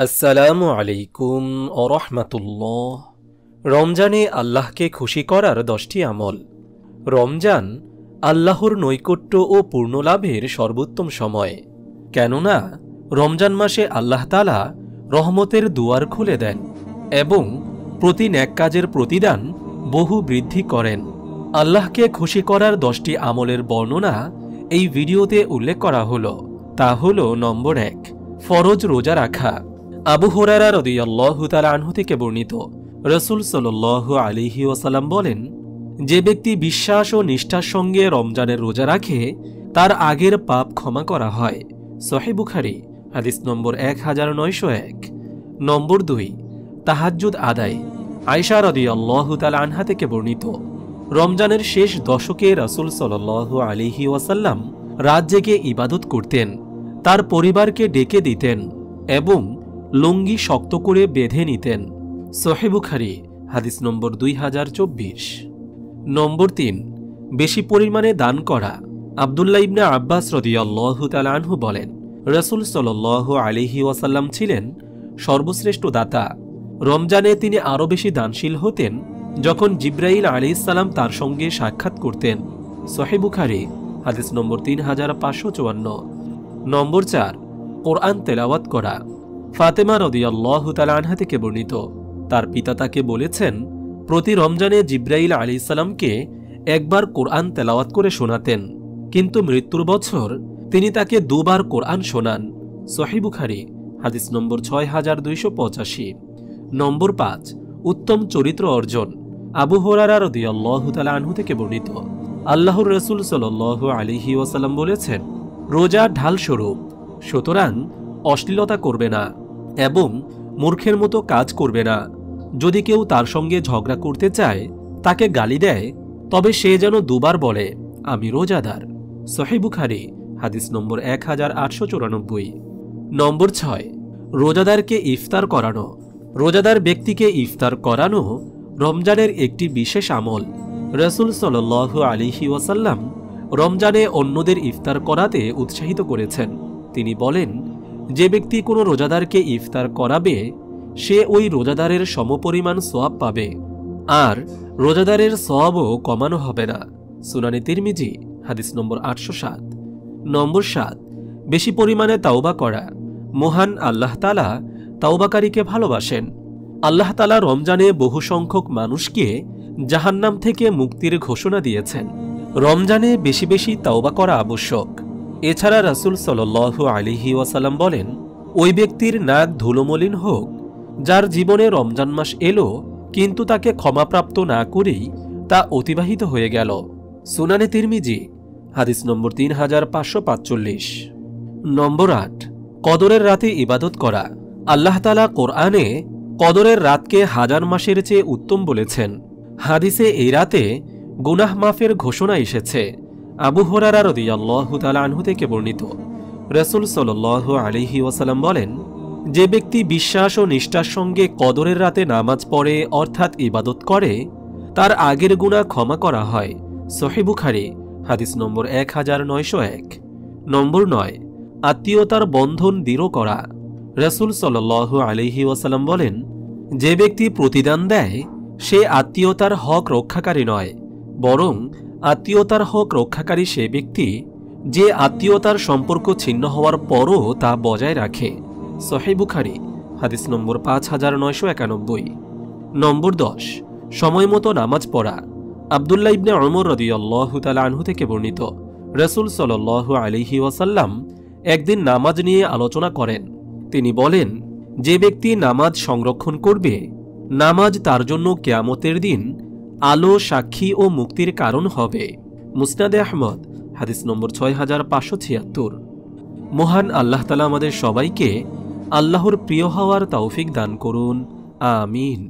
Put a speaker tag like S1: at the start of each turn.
S1: আসসালামু আলাইকুম ও রহমাতুল্লাহ। রমজানে আল্লাহকে খুশি করার 10টি আমল। রমজান আল্লাহর নৈকট্য ও পূর্ণলাভের সর্বোত্তম সময়। কেননা রমজান মাসে আল্লাহ তাআলা রহমতের দুয়ার খুলে দেন এবং প্রতি নেক কাজের প্রতিদান বহু বৃদ্ধি করেন। আল্লাহকে খুশি করার 10টি আমলের বর্ণনা এই ভিডিওতে উল্লেখ করা হলো। তা হল নম্বর 1, ফরজ রোজা রাখা। আবু হুরায়রা রাদিয়াল্লাহু তাআলা আনহু থেকে বর্ণিত, রাসূল সাল্লাল্লাহু আলাইহি ওয়াসাল্লাম বলেন, যে ব্যক্তি বিশ্বাস ও নিষ্ঠার সঙ্গে রমজানের রোজা রাখে তার আগের পাপ ক্ষমা করা হয়। সহিহ বুখারী হাদিস নম্বর 1901। নম্বর 2, তাহাজ্জুদ আদায়। আয়েশা রাদিয়াল্লাহু তাআলা আনহা থেকে বর্ণিত, রমজানের শেষ দশকে রাসূল সাল্লাল্লাহু আলাইহি ওয়াসাল্লাম রাত জেগে ইবাদত করতেন, তার পরিবারকে ডেকে দিতেন এবং লুঙ্গি শক্ত করে বেঁধে নিতেন। সহিহ বুখারী হাদিস নম্বর 2024। নম্বর 3, বেশি পরিমাণে দান করা। আব্দুল্লাহ ইবনে আব্বাস রাদিয়াল্লাহু তাআলা আনহু বলেন, রাসূল সাল্লাল্লাহু আলাইহি ওয়াসাল্লাম ছিলেন সর্বশ্রেষ্ঠ দাতা। রমজানে তিনি আরও বেশি দানশীল হতেন যখন জিবরাইল আলাইহিস সালাম তার সঙ্গে সাক্ষাৎ করতেন। সহিহ বুখারী হাদিস নম্বর 3554। নম্বর 4, কোরআন তেলাওয়াত করা। ফাতেমা রাদিয়াল্লাহু তাআলা আনহা থেকে বর্ণিত, তার পিতা তাকে বলেছেন, প্রতি রমজানে জিবরাইল আলাইহিস সালামকে একবার কোরআন তেলাওয়াত করে শোনাতেন, কিন্তু মৃত্যুর বছর তিনি তাকে দুবার কোরআন শোনান। সহিহ বুখারী হাদিস নম্বর 6285। নম্বর 5, উত্তম চরিত্র অর্জন। আবু হুরায়রা রাদিয়াল্লাহু তাআলা আনহু থেকে বর্ণিত, আল্লাহর রাসূল সাল্লাল্লাহু আলাইহি ওয়াসাল্লাম বলেছেন, রোজা ঢাল স্বরূপ, সুতরাং অশ্লীলতা করবে না এবং মূর্খের মতো কাজ করবে না। যদি কেউ তার সঙ্গে ঝগড়া করতে চায়, তাকে গালি দেয়, তবে সে যেন দুবার বলে, আমি রোজাদার। সহিহ বুখারী হাদিস নম্বর 1894। নম্বর 6, রোজাদারকে ইফতার করানো। রোজাদার ব্যক্তিকে ইফতার করানো রমজানের একটি বিশেষ আমল। রাসূল সাল্লাল্লাহু আলাইহি ওয়াসাল্লাম রমজানে অন্যদের ইফতার করাতে উৎসাহিত করেছেন। তিনি বলেন, যে ব্যক্তি কোনো রোজাদারকে ইফতার করাবে সে ওই রোজাদারের সমপরিমাণ সওয়াব পাবে, আর রোজাদারের সওয়াবও কমানো হবে না। সুনানে তিরমিজি হাদিস নম্বর 807। নম্বর 7, বেশি পরিমাণে তাওবা করা। মহান আল্লাহ তাআলা তাওবাকারীকে ভালোবাসেন। আল্লাহ তাআলা রমজানে বহু সংখ্যক মানুষকে জাহান্নাম থেকে মুক্তির ঘোষণা দিয়েছেন। রমজানে বেশি বেশি তাওবা করা আবশ্যক। এছাড়া রাসূল সাল্লাল্লাহু আলাইহি ওয়াসাল্লাম বলেন, ওই ব্যক্তির নাক ধুলোমলিন হোক যার জীবনে রমজান মাস এলো কিন্তু তাকে ক্ষমাপ্রাপ্ত না করেই তা অতিবাহিত হয়ে গেল। সুনানে তিরমিজি হাদিস নম্বর 3545। নম্বর 8, কদরের রাতে ইবাদত করা। আল্লাহ তাআলা কোরআনে কদরের রাতকে 1000 মাসের চেয়ে উত্তম বলেছেন। হাদিসে এই রাতে গুনাহ মাফের ঘোষণা এসেছে। আবু হুরায়রা রাদিয়াল্লাহু তাআলা আনহু থেকে বর্ণিত, রাসূল সাল্লাল্লাহু আলাইহি ওয়াসাল্লাম বলেন, যে ব্যক্তি বিশ্বাস ও নিষ্ঠার সঙ্গে কদরের রাতে নামাজ পড়ে অর্থাৎ ইবাদত করে তার আগের গুনাহ ক্ষমা করা হয়। সহিহ বুখারী হাদিস নম্বর 1901। নম্বর 9, আত্মীয়তার বন্ধন দৃঢ় করা। রাসূল সাল্লাল্লাহু আলাইহি ওয়াসাল্লাম বলেন, যে ব্যক্তি প্রতিদান দেয় সে আত্মীয়তার হক রক্ষাকারী নয়, বরং আত্মীয়তার হক রক্ষাকারী সে ব্যক্তি যে আত্মীয়তার সম্পর্ক ছিন্ন হওয়ার পরও তা বজায় রাখে। সহিহ বুখারী হাদিস নম্বর 5991। নম্বর 10, সময় মতো নামাজ পড়া। আব্দুল্লাহ ইবনে উমর রাদিয়াল্লাহু তাআলা আনহু থেকে বর্ণিত, রাসূল সাল্লাল্লাহু আলাইহি ওয়াসাল্লাম একদিন নামাজ নিয়ে আলোচনা করেন। তিনি বলেন, যে ব্যক্তি নামাজ সংরক্ষণ করবে, নামাজ তার জন্য কিয়ামতের দিন আলো, সাক্ষী ও মুক্তির কারণ হবে। মুসনাদে আহমদ হাদিস নম্বর 6576। মহান আল্লাহ তাআলা আমাদের সবাইকে আল্লাহর প্রিয় হওয়ার তৌফিক দান করুন। আমিন।